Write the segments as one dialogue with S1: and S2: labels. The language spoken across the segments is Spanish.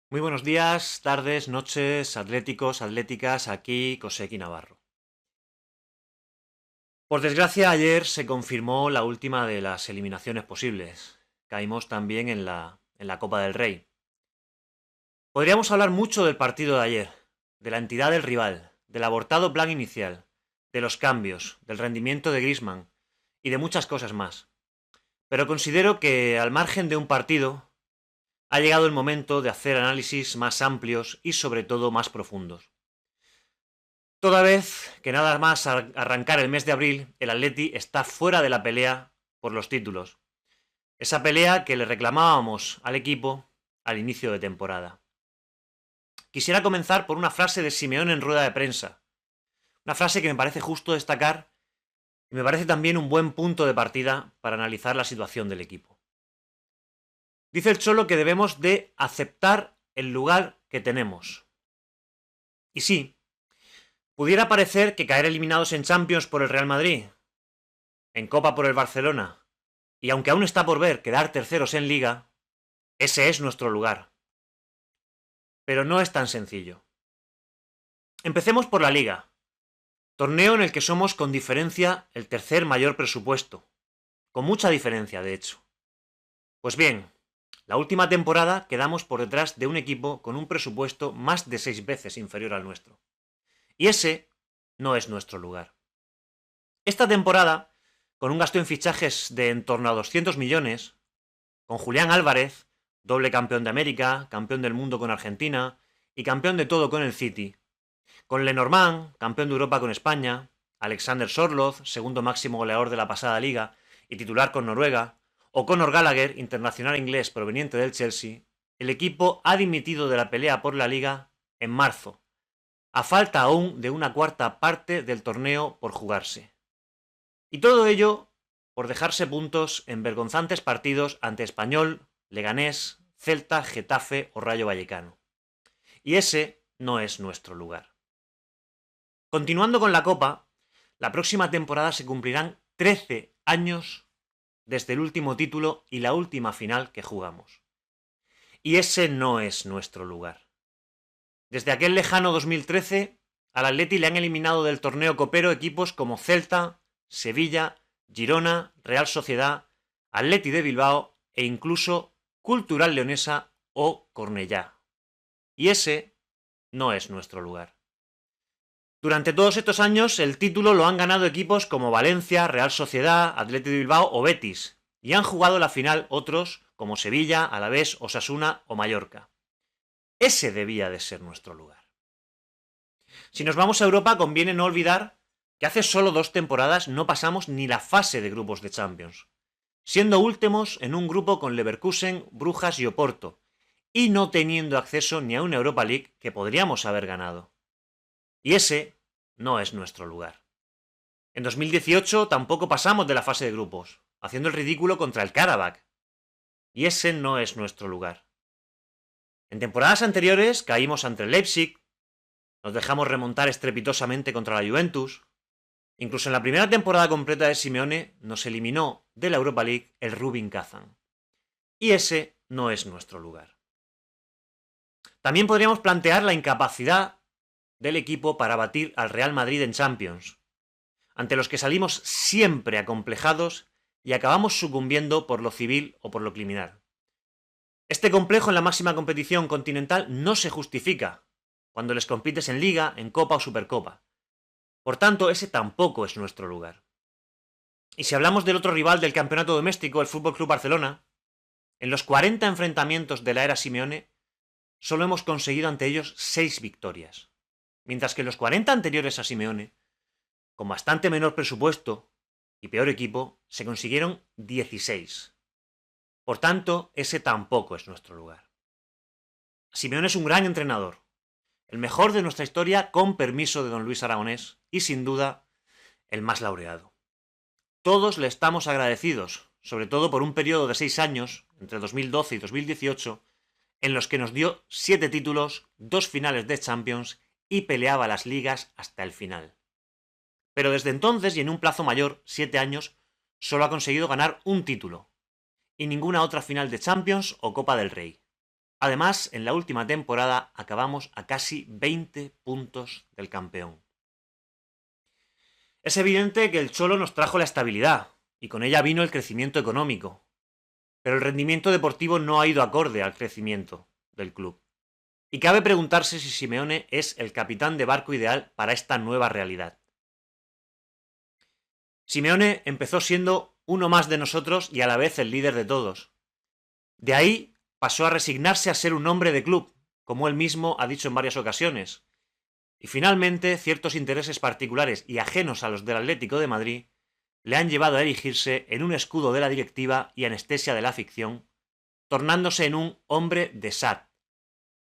S1: Muy buenos días, tardes, noches, atléticos, atléticas, aquí Coseki Navarro. Por desgracia, ayer se confirmó la última de las eliminaciones posibles. Caímos también en la Copa del Rey. Podríamos hablar mucho del partido de ayer, de la entidad del rival, del abortado plan inicial, de los cambios, del rendimiento de Griezmann y de muchas cosas más. Pero considero que, al margen de un partido, ha llegado el momento de hacer análisis más amplios y sobre todo más profundos. Toda vez que nada más arrancar el mes de abril, el Atleti está fuera de la pelea por los títulos. Esa pelea que le reclamábamos al equipo al inicio de temporada. Quisiera comenzar por una frase de Simeone en rueda de prensa. Una frase que me parece justo destacar y me parece también un buen punto de partida para analizar la situación del equipo. Dice el Cholo que debemos de aceptar el lugar que tenemos. Y sí, pudiera parecer que caer eliminados en Champions por el Real Madrid, en Copa por el Barcelona, y aunque aún está por ver quedar terceros en Liga, ese es nuestro lugar. Pero no es tan sencillo. Empecemos por la Liga, torneo en el que somos con diferencia el tercer mayor presupuesto, con mucha diferencia de hecho. Pues bien, la última temporada quedamos por detrás de un equipo con un presupuesto más de 6 veces inferior al nuestro. Y ese no es nuestro lugar. Esta temporada, con un gasto en fichajes de en torno a 200 millones, con Julián Álvarez, doble campeón de América, campeón del mundo con Argentina y campeón de todo con el City, con Lenormand, campeón de Europa con España, Alexander Sorloth, segundo máximo goleador de la pasada liga y titular con Noruega, o Conor Gallagher, internacional inglés proveniente del Chelsea, el equipo ha dimitido de la pelea por la liga en marzo, a falta aún de una cuarta parte del torneo por jugarse. Y todo ello por dejarse puntos en vergonzantes partidos ante Español, Leganés, Celta, Getafe o Rayo Vallecano. Y ese no es nuestro lugar. Continuando con la Copa, la próxima temporada se cumplirán 13 años desde el último título y la última final que jugamos. Y ese no es nuestro lugar. Desde aquel lejano 2013, al Atleti le han eliminado del torneo copero equipos como Celta, Sevilla, Girona, Real Sociedad, Atleti de Bilbao e incluso Cultural Leonesa o Cornellá. Y ese no es nuestro lugar. Durante todos estos años el título lo han ganado equipos como Valencia, Real Sociedad, Atleti de Bilbao o Betis, y han jugado la final otros como Sevilla, Alavés, Osasuna o Mallorca. Ese debía de ser nuestro lugar. Si nos vamos a Europa, conviene no olvidar que hace solo 2 temporadas no pasamos ni la fase de grupos de Champions, siendo últimos en un grupo con Leverkusen, Brujas y Oporto, y no teniendo acceso ni a una Europa League que podríamos haber ganado. Y ese no es nuestro lugar. En 2018 tampoco pasamos de la fase de grupos, haciendo el ridículo contra el Karabakh. Y ese no es nuestro lugar. En temporadas anteriores caímos ante el Leipzig, nos dejamos remontar estrepitosamente contra la Juventus. Incluso en la primera temporada completa de Simeone nos eliminó de la Europa League el Rubin Kazan. Y ese no es nuestro lugar. También podríamos plantear la incapacidad del equipo para batir al Real Madrid en Champions, ante los que salimos siempre acomplejados y acabamos sucumbiendo por lo civil o por lo criminal. Este complejo en la máxima competición continental no se justifica cuando les compites en Liga, en Copa o Supercopa. Por tanto, ese tampoco es nuestro lugar. Y si hablamos del otro rival del campeonato doméstico, el FC Barcelona, en los 40 enfrentamientos de la era Simeone, solo hemos conseguido ante ellos 6 victorias. Mientras que los 40 anteriores a Simeone, con bastante menor presupuesto y peor equipo, se consiguieron 16. Por tanto, ese tampoco es nuestro lugar. Simeone es un gran entrenador, el mejor de nuestra historia con permiso de don Luis Aragonés y sin duda el más laureado. Todos le estamos agradecidos, sobre todo por un periodo de 6 años, entre 2012 y 2018, en los que nos dio 7 títulos, 2 finales de Champions y peleaba las ligas hasta el final. pero desde entonces y en un plazo mayor, 7 años, solo ha conseguido ganar un título, y ninguna otra final de Champions o Copa del Rey. Además, en la última temporada acabamos a casi 20 puntos del campeón. Es evidente que el Cholo nos trajo la estabilidad, y con ella vino el crecimiento económico, pero el rendimiento deportivo no ha ido acorde al crecimiento del club. Y cabe preguntarse si Simeone es el capitán de barco ideal para esta nueva realidad. Simeone empezó siendo uno más de nosotros y a la vez el líder de todos. De ahí pasó a resignarse a ser un hombre de club, como él mismo ha dicho en varias ocasiones. Y finalmente, ciertos intereses particulares y ajenos a los del Atlético de Madrid le han llevado a erigirse en un escudo de la directiva y anestesia de la ficción, tornándose en un hombre de SAT,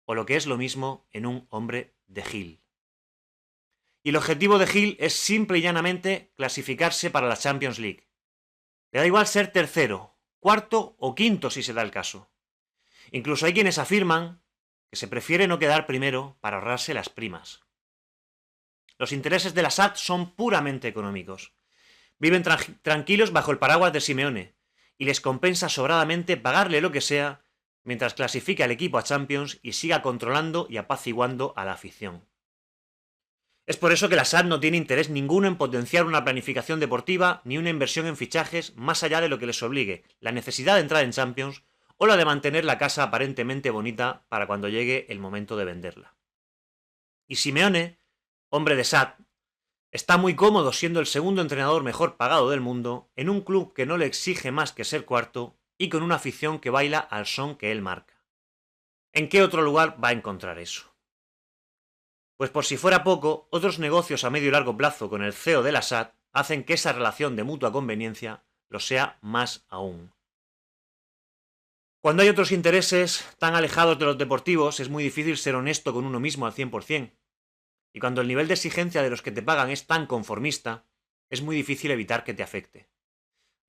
S1: o lo que es lo mismo, en un hombre de Gil. Y el objetivo de Gil es simple y llanamente clasificarse para la Champions League. Le da igual ser tercero, cuarto o quinto si se da el caso. Incluso hay quienes afirman que se prefiere no quedar primero para ahorrarse las primas. Los intereses de la SAD son puramente económicos. Viven tranquilos bajo el paraguas de Simeone y les compensa sobradamente pagarle lo que sea mientras clasifique al equipo a Champions y siga controlando y apaciguando a la afición. Es por eso que la SAD no tiene interés ninguno en potenciar una planificación deportiva ni una inversión en fichajes más allá de lo que les obligue la necesidad de entrar en Champions o la de mantener la casa aparentemente bonita para cuando llegue el momento de venderla. Y Simeone, hombre de SAD, está muy cómodo siendo el segundo entrenador mejor pagado del mundo en un club que no le exige más que ser cuarto y con una afición que baila al son que él marca. ¿En qué otro lugar va a encontrar eso? Pues por si fuera poco, otros negocios a medio y largo plazo con el CEO de la SAD hacen que esa relación de mutua conveniencia lo sea más aún. Cuando hay otros intereses tan alejados de los deportivos, es muy difícil ser honesto con uno mismo al 100%. Y cuando el nivel de exigencia de los que te pagan es tan conformista, es muy difícil evitar que te afecte.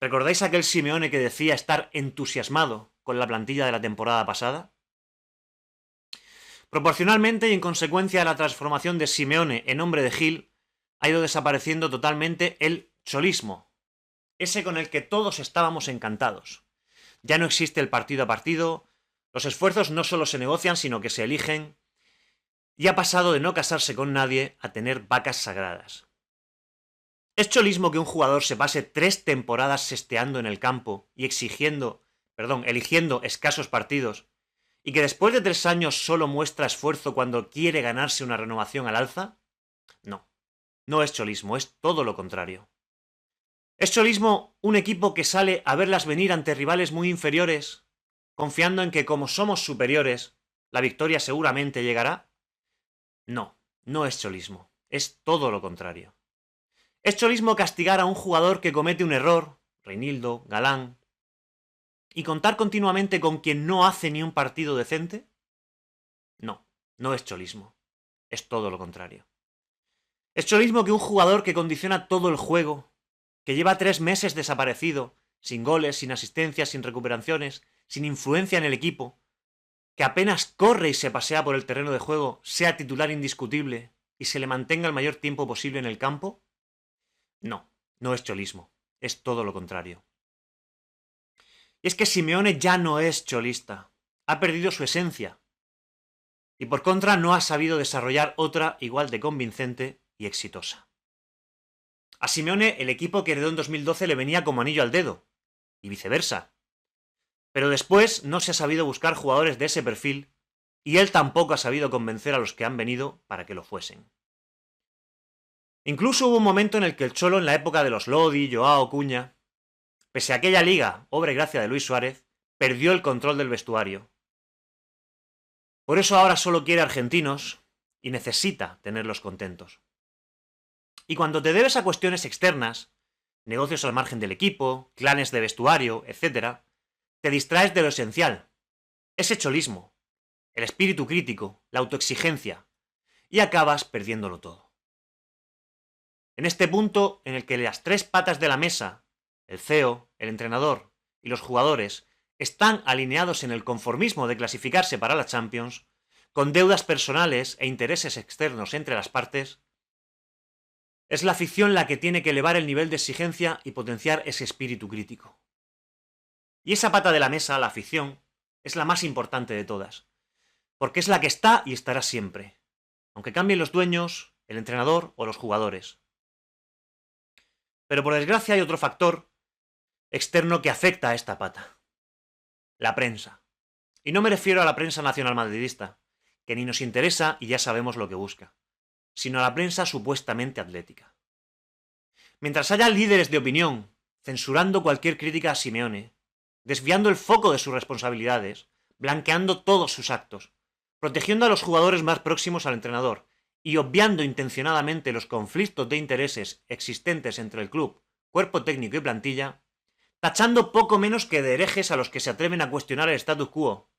S1: ¿Recordáis aquel Simeone que decía estar entusiasmado con la plantilla de la temporada pasada? Proporcionalmente y en consecuencia de la transformación de Simeone en hombre de Gil, ha ido desapareciendo totalmente el cholismo, ese con el que todos estábamos encantados. Ya no existe el partido a partido, los esfuerzos no solo se negocian, sino que se eligen, y ha pasado de no casarse con nadie a tener vacas sagradas. ¿Es cholismo que un jugador se pase 3 temporadas sesteando en el campo y eligiendo escasos partidos, y que después de 3 años solo muestra esfuerzo cuando quiere ganarse una renovación al alza? No, no es cholismo, es todo lo contrario. ¿Es cholismo un equipo que sale a verlas venir ante rivales muy inferiores, confiando en que como somos superiores, la victoria seguramente llegará? No, no es cholismo, es todo lo contrario. ¿Es cholismo castigar a un jugador que comete un error, Reinildo, Galán, y contar continuamente con quien no hace ni un partido decente? No, no es cholismo, es todo lo contrario. ¿Es cholismo que un jugador que condiciona todo el juego, que lleva 3 meses desaparecido, sin goles, sin asistencias, sin recuperaciones, sin influencia en el equipo, que apenas corre y se pasea por el terreno de juego, sea titular indiscutible y se le mantenga el mayor tiempo posible en el campo? No, no es cholismo, es todo lo contrario. Y es que Simeone ya no es cholista, ha perdido su esencia, y por contra no ha sabido desarrollar otra igual de convincente y exitosa. A Simeone el equipo que heredó en 2012 le venía como anillo al dedo, y viceversa. Pero después no se ha sabido buscar jugadores de ese perfil, y él tampoco ha sabido convencer a los que han venido para que lo fuesen. Incluso hubo un momento en el que el Cholo, en la época de los Lodi, Joao, Cuña, pese a aquella liga, obra y gracia de Luis Suárez, perdió el control del vestuario. Por eso ahora solo quiere argentinos y necesita tenerlos contentos. Y cuando te debes a cuestiones externas, negocios al margen del equipo, clanes de vestuario, etc., te distraes de lo esencial, ese cholismo, el espíritu crítico, la autoexigencia, y acabas perdiéndolo todo. En este punto en el que las 3 patas de la mesa, el CEO, el entrenador y los jugadores, están alineados en el conformismo de clasificarse para la Champions, con deudas personales e intereses externos entre las partes, Es la afición la que tiene que elevar el nivel de exigencia y potenciar ese espíritu crítico. Y esa pata de la mesa, la afición, es la más importante de todas, porque es la que está y estará siempre, aunque cambien los dueños, el entrenador o los jugadores. Pero por desgracia hay otro factor externo que afecta a esta pata: la prensa. Y no me refiero a la prensa nacional madridista, que ni nos interesa y ya sabemos lo que busca, sino a la prensa supuestamente atlética. Mientras haya líderes de opinión censurando cualquier crítica a Simeone, desviando el foco de sus responsabilidades, blanqueando todos sus actos, protegiendo a los jugadores más próximos al entrenador y obviando intencionadamente los conflictos de intereses existentes entre el club, cuerpo técnico y plantilla, tachando poco menos que de herejes a los que se atreven a cuestionar el status quo,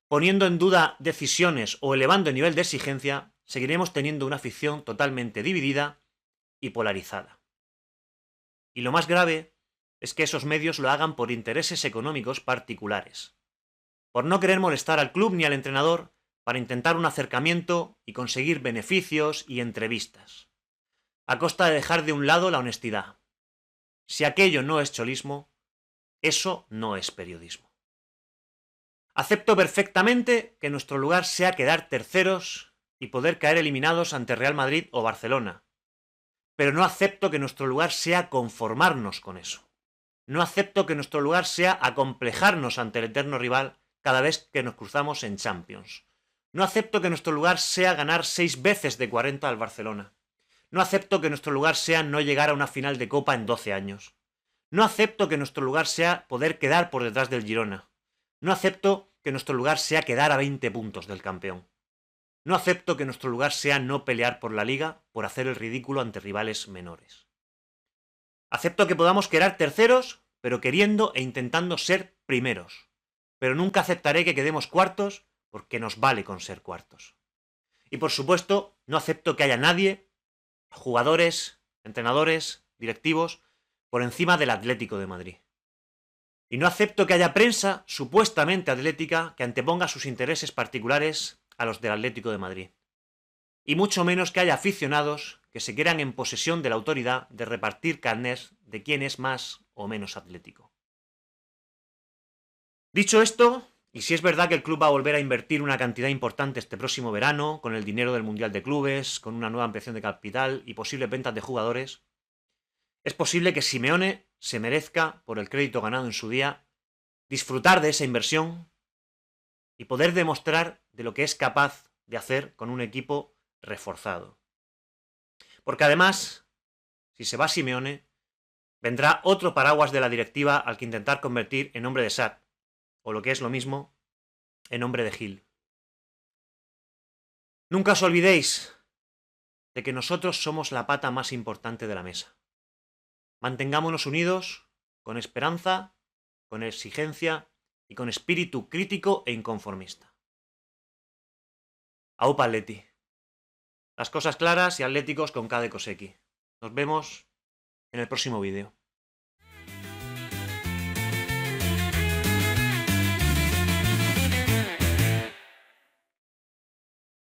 S1: poniendo en duda decisiones o elevando el nivel de exigencia, seguiremos teniendo una afición totalmente dividida y polarizada. Y lo más grave es que esos medios lo hagan por intereses económicos particulares, por no querer molestar al club ni al entrenador, para intentar un acercamiento y conseguir beneficios y entrevistas, a costa de dejar de un lado la honestidad. Si aquello no es cholismo, eso no es periodismo. Acepto perfectamente que nuestro lugar sea quedar terceros y poder caer eliminados ante Real Madrid o Barcelona, pero no acepto que nuestro lugar sea conformarnos con eso. No acepto que nuestro lugar sea acomplejarnos ante el eterno rival cada vez que nos cruzamos en Champions. No acepto que nuestro lugar sea ganar 6 veces de 40 al Barcelona. No acepto que nuestro lugar sea no llegar a una final de Copa en 12 años. No acepto que nuestro lugar sea poder quedar por detrás del Girona. No acepto que nuestro lugar sea quedar a 20 puntos del campeón. No acepto que nuestro lugar sea no pelear por la Liga por hacer el ridículo ante rivales menores. Acepto que podamos quedar terceros, pero queriendo e intentando ser primeros. Pero nunca aceptaré que quedemos cuartos, porque nos vale con ser cuartos. Y por supuesto, no acepto que haya nadie, jugadores, entrenadores, directivos, por encima del Atlético de Madrid. Y no acepto que haya prensa supuestamente atlética que anteponga sus intereses particulares a los del Atlético de Madrid. Y mucho menos que haya aficionados que se quieran en posesión de la autoridad de repartir carnés de quién es más o menos atlético. Dicho esto, y si es verdad que el club va a volver a invertir una cantidad importante este próximo verano, con el dinero del Mundial de Clubes, con una nueva ampliación de capital y posibles ventas de jugadores, es posible que Simeone se merezca, por el crédito ganado en su día, disfrutar de esa inversión y poder demostrar de lo que es capaz de hacer con un equipo reforzado. Porque además, si se va Simeone, vendrá otro paraguas de la directiva al que intentar convertir en hombre de Sarr, o lo que es lo mismo, en hombre de Gil. Nunca os olvidéis de que nosotros somos la pata más importante de la mesa. Mantengámonos unidos, con esperanza, con exigencia y con espíritu crítico e inconformista. Aupa Atleti. Las cosas claras y atléticos con K de Koseki. Nos vemos en el próximo vídeo.